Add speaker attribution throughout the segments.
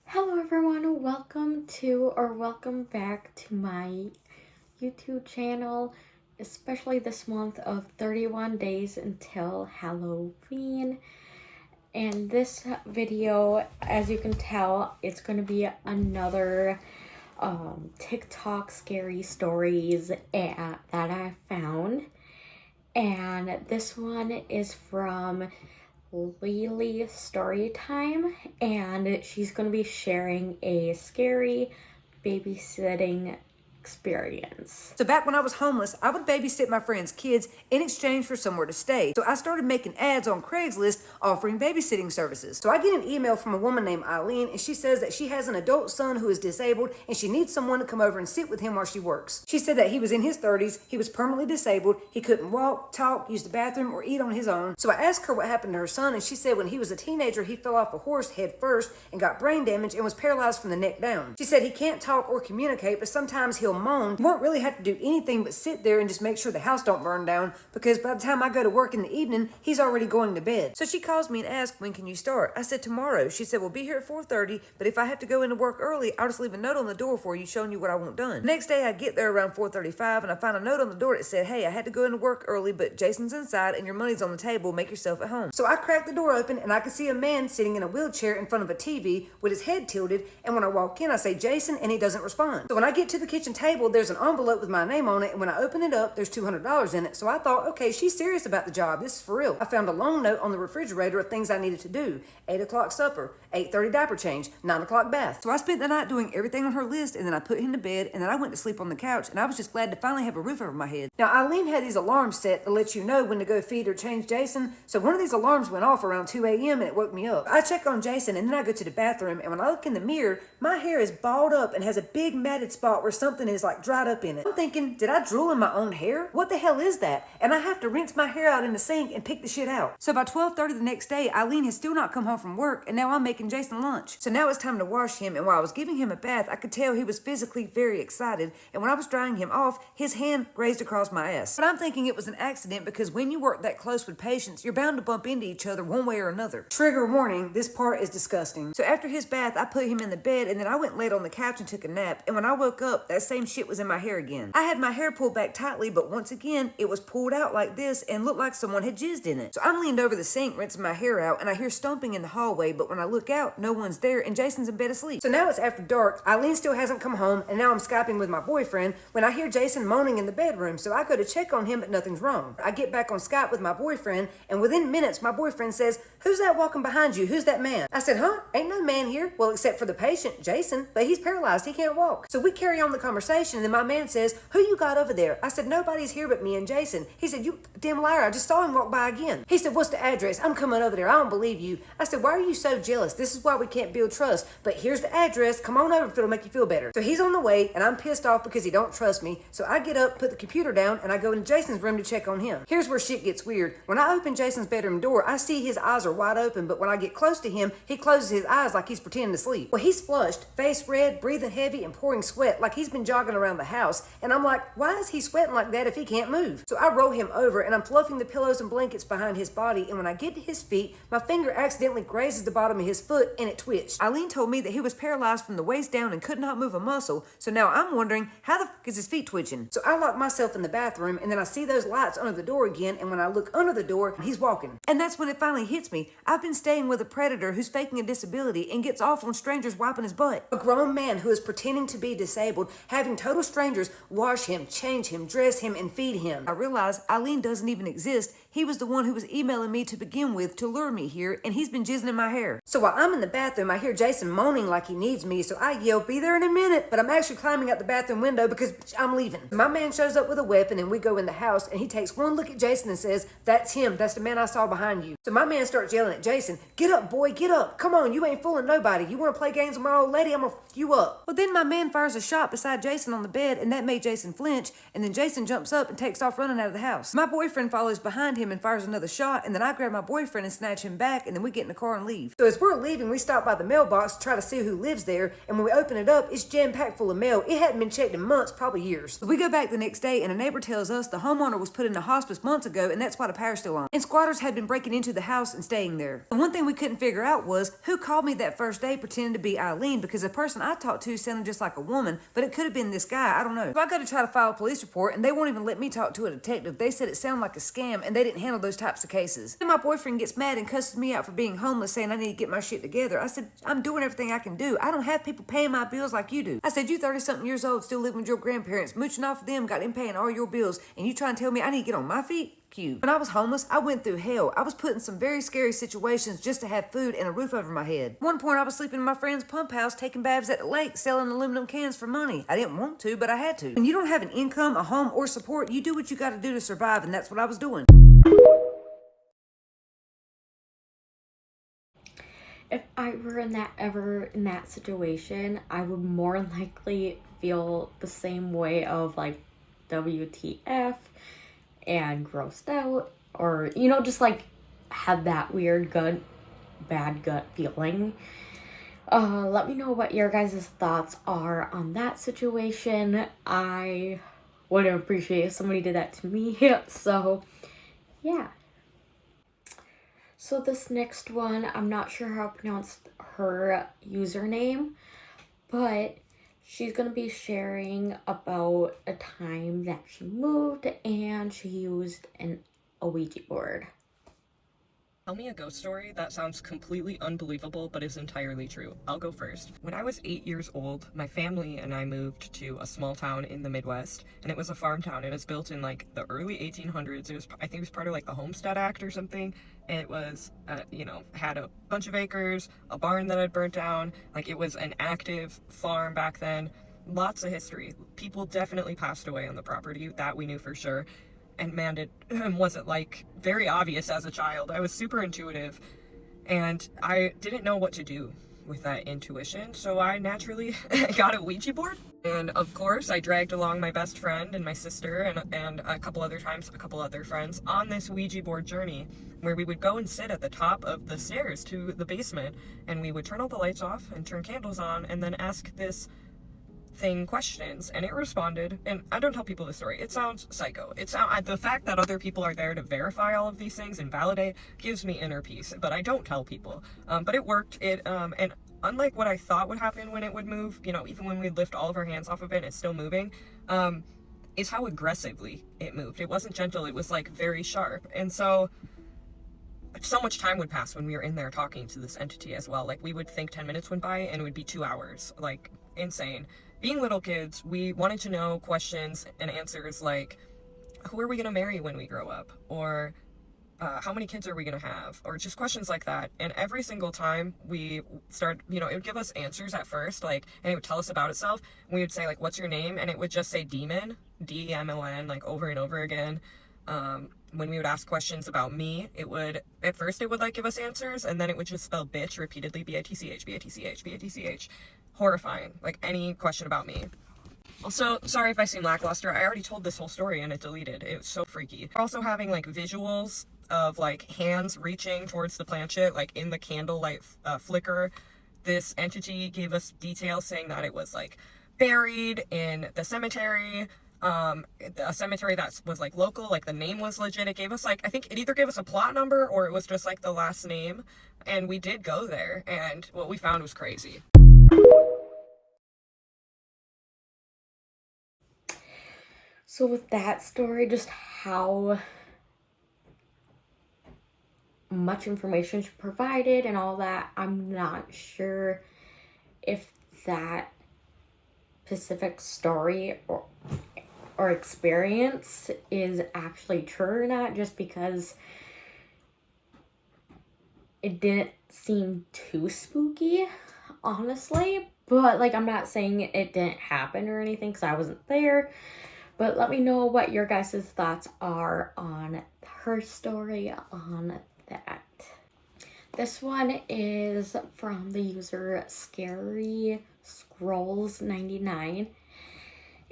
Speaker 1: Hello everyone, welcome back to my YouTube channel, especially this month of 31 days until Halloween. And this video, as you can tell, it's going to be another TikTok scary stories that I found. And this one is from Lily Storytime, and she's going to be sharing a scary babysitting experience.
Speaker 2: So back when I was homeless, I would babysit my friends' kids in exchange for somewhere to stay. So I started making ads on Craigslist offering babysitting services. So I get an email from a woman named Eileen, and she says that she has an adult son who is disabled and she needs someone to come over and sit with him while she works. She said that he was in his 30s, he was permanently disabled, he couldn't walk, talk, use the bathroom, or eat on his own. So I asked her what happened to her son, and she said when he was a teenager, he fell off a horse head first and got brain damage and was paralyzed from the neck down. She said he can't talk or communicate, but sometimes he'll moan. You won't really have to do anything but sit there and just make sure the house don't burn down, because by the time I go to work in the evening, he's already going to bed. So she calls me and asks, when can you start? I said tomorrow. She said, we'll be here at 4:30, but if I have to go into work early, I'll just leave a note on the door for you showing you what I want done. The next day I get there around 4:35 and I find a note on the door that said, hey, I had to go into work early, but Jason's inside and your money's on the table. Make yourself at home. So I crack the door open and I can see a man sitting in a wheelchair in front of a TV with his head tilted, and when I walk in, I say, Jason, and he doesn't respond. So when I get to the kitchen table, there's an envelope with my name on it, and when I open it up, there's $200 in it. So I thought, okay, she's serious about the job. This is for real. I found a long note on the refrigerator of things I needed to do. 8 o'clock supper, 8:30 diaper change, 9 o'clock bath. So I spent the night doing everything on her list, and then I put him to bed, and then I went to sleep on the couch, and I was just glad to finally have a roof over my head. Now, Eileen had these alarms set to let you know when to go feed or change Jason, so one of these alarms went off around 2 a.m. and it woke me up. I check on Jason, and then I go to the bathroom, and when I look in the mirror, my hair is balled up and has a big matted spot where something is like dried up in it. I'm thinking, did I drool in my own hair? What the hell is that? And I have to rinse my hair out in the sink and pick the shit out. So by 12:30 the next day, Eileen has still not come home from work, and now I'm making Jason lunch. So now it's time to wash him, and while I was giving him a bath, I could tell he was physically very excited, and when I was drying him off, his hand grazed across my ass. But I'm thinking it was an accident, because when you work that close with patients, you're bound to bump into each other one way or another. Trigger warning, this part is disgusting. So after his bath, I put him in the bed, and then I went and laid on the couch and took a nap, and when I woke up, that same shit was in my hair again. I had my hair pulled back tightly, but once again, it was pulled out like this and looked like someone had jizzed in it. So I'm leaned over the sink, rinsing my hair out, and I hear stomping in the hallway, but when I look out, no one's there, and Jason's in bed asleep. So now it's after dark, Eileen still hasn't come home, and now I'm Skyping with my boyfriend when I hear Jason moaning in the bedroom, so I go to check on him, but nothing's wrong. I get back on Skype with my boyfriend, and within minutes, my boyfriend says, who's that walking behind you? Who's that man? I said, huh? Ain't no man here. Well, except for the patient, Jason, but he's paralyzed. He can't walk. So we carry on the conversation, and then my man says, who you got over there? I said, nobody's here but me and Jason. He said, you damn liar, I just saw him walk by again. He said, what's the address? I'm coming over there. I don't believe you. I said, why are you so jealous? This is why we can't build trust. But here's the address. Come on over if it'll make you feel better. So he's on the way, and I'm pissed off because he don't trust me. So I get up, put the computer down, and I go into Jason's room to check on him. Here's where shit gets weird. When I open Jason's bedroom door, I see his eyes are wide open, but when I get close to him, he closes his eyes like he's pretending to sleep. Well, he's flushed, face red, breathing heavy, and pouring sweat like he's been jogging around the house. And I'm like, why is he sweating like that if he can't move? So I roll him over, and I'm fluffing the pillows and blankets behind his body, and when I get to his feet, my finger accidentally grazes the bottom of his foot, and it twitched. Eileen told me that he was paralyzed from the waist down and could not move a muscle, so now I'm wondering, how the fuck is his feet twitching? So I lock myself in the bathroom, and then I see those lights under the door again, and when I look under the door, he's walking. And that's when it finally hits me. I've been staying with a predator who's faking a disability and gets off on strangers wiping his butt. A grown man who is pretending to be disabled, having total strangers wash him, change him, dress him, and feed him. I realize Eileen doesn't even exist. He was the one who was emailing me to begin with to lure me here, and he's been jizzing in my hair. So while I'm in the bathroom, I hear Jason moaning like he needs me, so I yell, be there in a minute, but I'm actually climbing out the bathroom window because I'm leaving. My man shows up with a weapon, and we go in the house, and he takes one look at Jason and says, that's him, that's the man I saw behind you. So my man starts yelling at Jason, get up, boy, get up, come on, you ain't fooling nobody. You want to play games with my old lady? I'm gonna fuck you up. Well, then my man fires a shot beside Jason Jason on the bed, and that made Jason flinch, and then Jason jumps up and takes off running out of the house. My boyfriend follows behind him and fires another shot, and then I grab my boyfriend and snatch him back, and then we get in the car and leave. So as we're leaving, we stop by the mailbox to try to see who lives there, and when we open it up, it's jam-packed full of mail. It hadn't been checked in months, probably years. So we go back the next day, and a neighbor tells us the homeowner was put into hospice months ago, and that's why the power's still on. And squatters had been breaking into the house and staying there. The one thing we couldn't figure out was who called me that first day pretending to be Eileen, because the person I talked to sounded just like a woman, but it could have been this guy. I don't know. So I go to try to file a police report, and they won't even let me talk to a detective. They said it sounded like a scam, and they didn't handle those types of cases. Then my boyfriend gets mad and cusses me out for being homeless, saying I need to get my shit together. I said, I'm doing everything I can do. I don't have people paying my bills like you do. I said, you 30-something years old, still living with your grandparents, mooching off of them, got them paying all your bills, and you trying to tell me I need to get on my feet? Cute. When I was homeless, I went through hell. I was put in some very scary situations just to have food and a roof over my head. At one point, I was sleeping in my friend's pump house, taking baths at the lake, selling aluminum cans for money. I didn't want to, but I had to. When you don't have an income, a home, or support, you do what you got to do to survive, and that's what I was doing.
Speaker 1: If I were ever in that situation, I would more likely feel the same way of like WTF and grossed out, or just like had that weird bad gut feeling. Let me know what your guys' thoughts are on that situation. I would appreciate if somebody did that to me. So yeah. So this next one, I'm not sure how to pronounce her username, but she's going to be sharing about a time that she moved and she used a Ouija board.
Speaker 3: Tell me a ghost story that sounds completely unbelievable but is entirely true. I'll go first. When I was 8 years old, my family and I moved to a small town in the Midwest, and it was a farm town. It was built in like the early 1800s. I think it was part of like the Homestead Act or something. It was, had a bunch of acres, a barn that had burnt down. Like it was an active farm back then. Lots of history. People definitely passed away on the property, that we knew for sure. And man, it wasn't like very obvious as a child. I was super intuitive and I didn't know what to do with that intuition. So I naturally got a Ouija board. And of course I dragged along my best friend and my sister and a couple other friends on this Ouija board journey where we would go and sit at the top of the stairs to the basement and we would turn all the lights off and turn candles on and then ask this thing questions, and it responded. And I don't tell people the story. It sounds psycho. The fact that other people are there to verify all of these things and validate gives me inner peace, but I don't tell people. But it worked. And unlike what I thought would happen when it would move, even when we'd lift all of our hands off of it, it's still moving. Is how aggressively it moved. It wasn't gentle. It was like very sharp. And so much time would pass when we were in there talking to this entity as well. Like we would think 10 minutes went by and it would be 2 hours. Like insane. Being little kids, we wanted to know questions and answers like, who are we going to marry when we grow up? Or how many kids are we going to have? Or just questions like that. And every single time we start, it would give us answers at first, like, and it would tell us about itself. We would say like, what's your name? And it would just say demon, D-E-M-O-N, like over and over again. When we would ask questions about me, at first it would like give us answers, and then it would just spell bitch repeatedly, B-I-T-C-H, B-I-T-C-H, B-I-T-C-H. Horrifying, like any question about me. Also, sorry if I seem lackluster, I already told this whole story and it deleted. It was so freaky. Also having like visuals of like hands reaching towards the planchette, like in the candlelight flicker. This entity gave us details saying that it was like buried in the cemetery, a cemetery that was like local, like the name was legit. It gave us like, I think it either gave us a plot number or it was just like the last name, and we did go there and what we found was crazy.
Speaker 1: So with that story, just how much information she provided and all that, I'm not sure if that specific story or experience is actually true or not, just because it didn't seem too spooky, honestly. But like, I'm not saying it didn't happen or anything because I wasn't there. But let me know what your guys' thoughts are on her story on that. This one is from the user Scary Scrolls 99.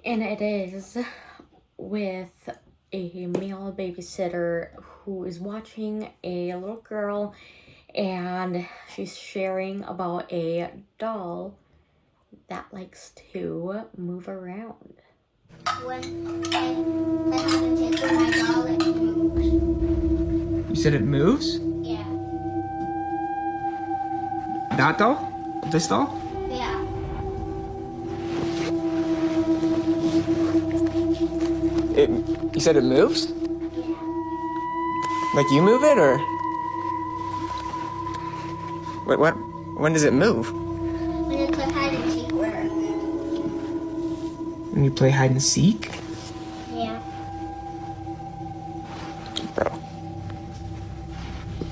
Speaker 1: And it is with a male babysitter who is watching a little girl, and she's sharing about a doll that likes to move around.
Speaker 4: When I have to take my doll, it moves.
Speaker 5: You said it moves?
Speaker 4: Yeah.
Speaker 5: That doll? This doll?
Speaker 4: Yeah.
Speaker 5: You said it moves?
Speaker 4: Yeah.
Speaker 5: Like you move it, or? What? When does it move?
Speaker 4: When you play hide and seek with her.
Speaker 5: When you play hide and seek?
Speaker 4: Yeah.
Speaker 5: Bro.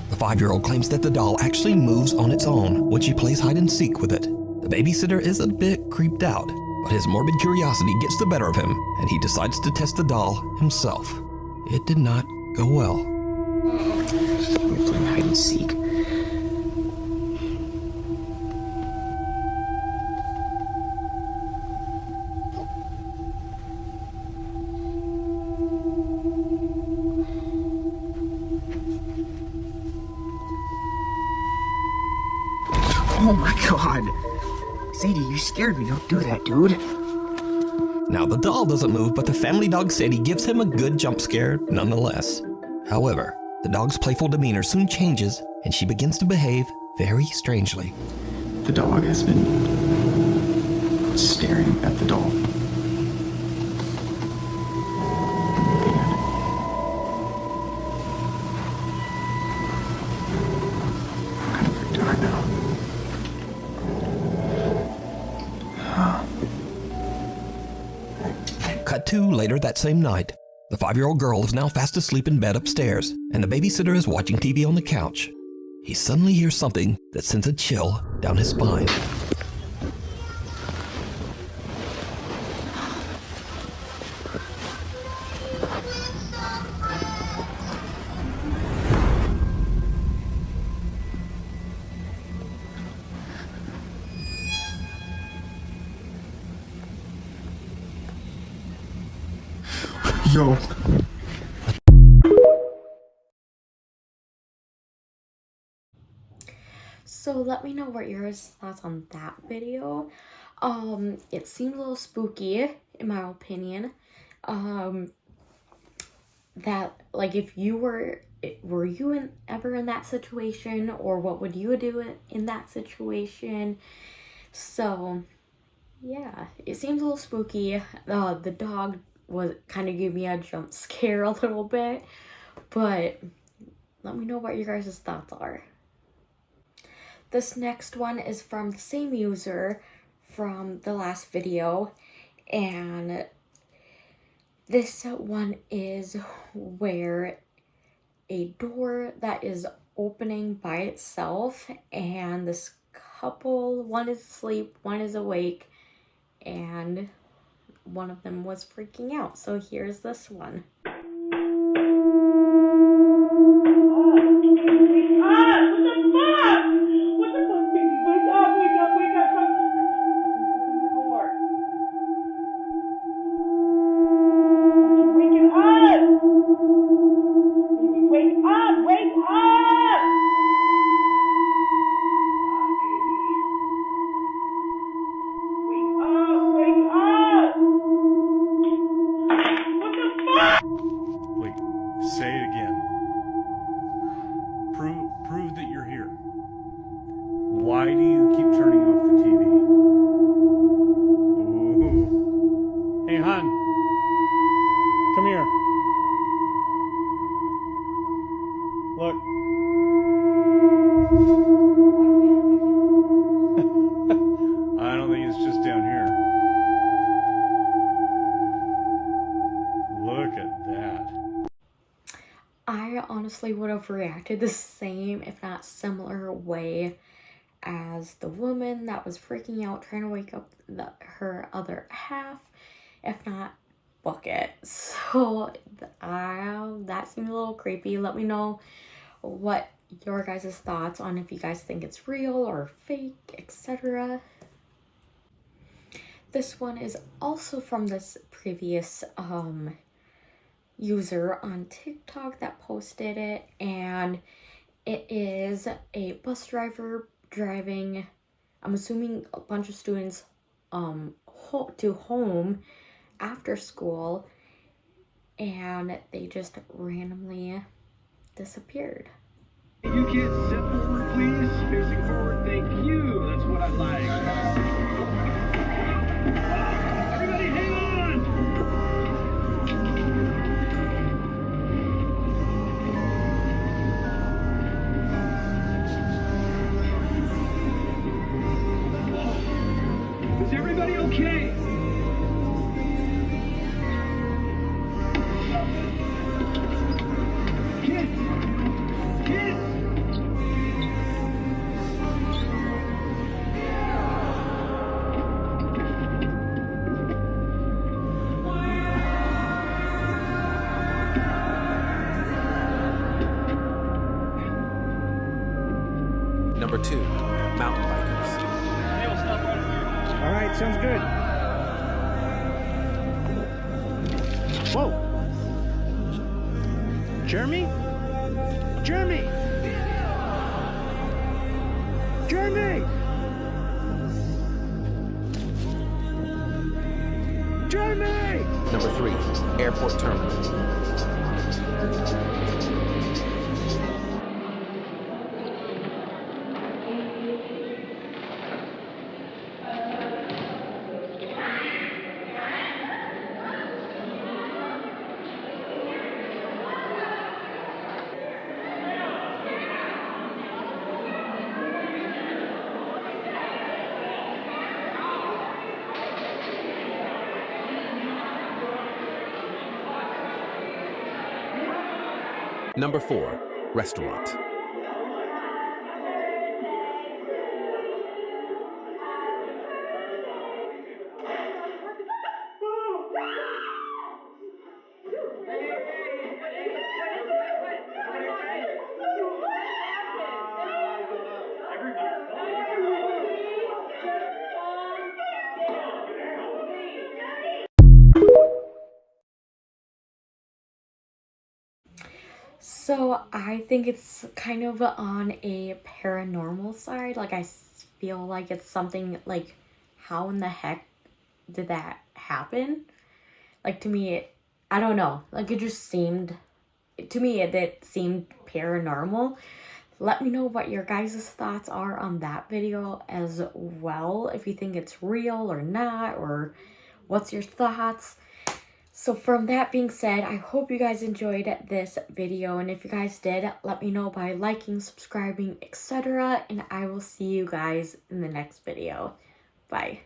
Speaker 6: The 5-year-old claims that the doll actually moves on its own when she plays hide and seek with it. The babysitter is a bit creeped out, but his morbid curiosity gets the better of him, and he decides to test the doll himself. It did not go well.
Speaker 5: You're playing hide and seek. Oh my god. Sadie, you scared me. Don't do that, dude.
Speaker 6: Now, the doll doesn't move, but the family dog Sadie gives him a good jump scare nonetheless. However, the dog's playful demeanor soon changes, and she begins to behave very strangely.
Speaker 5: The dog has been staring at the doll. I'm kind of freaked out right now.
Speaker 6: Cut to later that same night. The 5-year-old girl is now fast asleep in bed upstairs, and the babysitter is watching TV on the couch. He suddenly hears something that sends a chill down his spine.
Speaker 5: Yo.
Speaker 1: So let me know what your thoughts on that video. It seemed a little spooky in my opinion. That, like, if you were you ever in that situation, or what would you do in that situation? So yeah, it seems a little spooky. The dog was kind of gave me a jump scare a little bit, but let me know what your guys' thoughts are. This next one is from the same user from the last video, and this one is where a door that is opening by itself, and this couple, one is asleep, one is awake, and one of them was freaking out. So here's this one.
Speaker 7: Wait, say it again. Prove that you're here. Why do you keep turning off the TV? Ooh. Hey, hon. Come here. Look. I don't think it's just down here. Look at that.
Speaker 1: I honestly would have reacted the same, if not similar way as the woman that was freaking out trying to wake up her other half, if not book it. So that seemed a little creepy. Let me know what your guys' thoughts on, if you guys think it's real or fake, etc. This one is also from this previous user on TikTok that posted it, and it is a bus driver driving, I'm assuming, a bunch of students to home after school, and they just randomly disappeared.
Speaker 8: You kids step forward, please. Facing forward, thank you. That's what I like. Everybody hang on! Is everybody okay? Kids! Kids!
Speaker 9: Number 2, mountain bikers.
Speaker 7: All right, sounds good. Whoa! Jeremy? Jeremy! Jeremy! Jeremy!
Speaker 9: Number 3, airport terminal. Number 4, restaurant.
Speaker 1: So I think it's kind of on a paranormal side. Like, I feel like it's something like, how in the heck did that happen? Like, to me, I don't know. Like, it just seemed, to me, it seemed paranormal. Let me know what your guys' thoughts are on that video as well. If you think it's real or not, or what's your thoughts. So from that being said, I hope you guys enjoyed this video. And if you guys did, let me know by liking, subscribing, etc. And I will see you guys in the next video. Bye.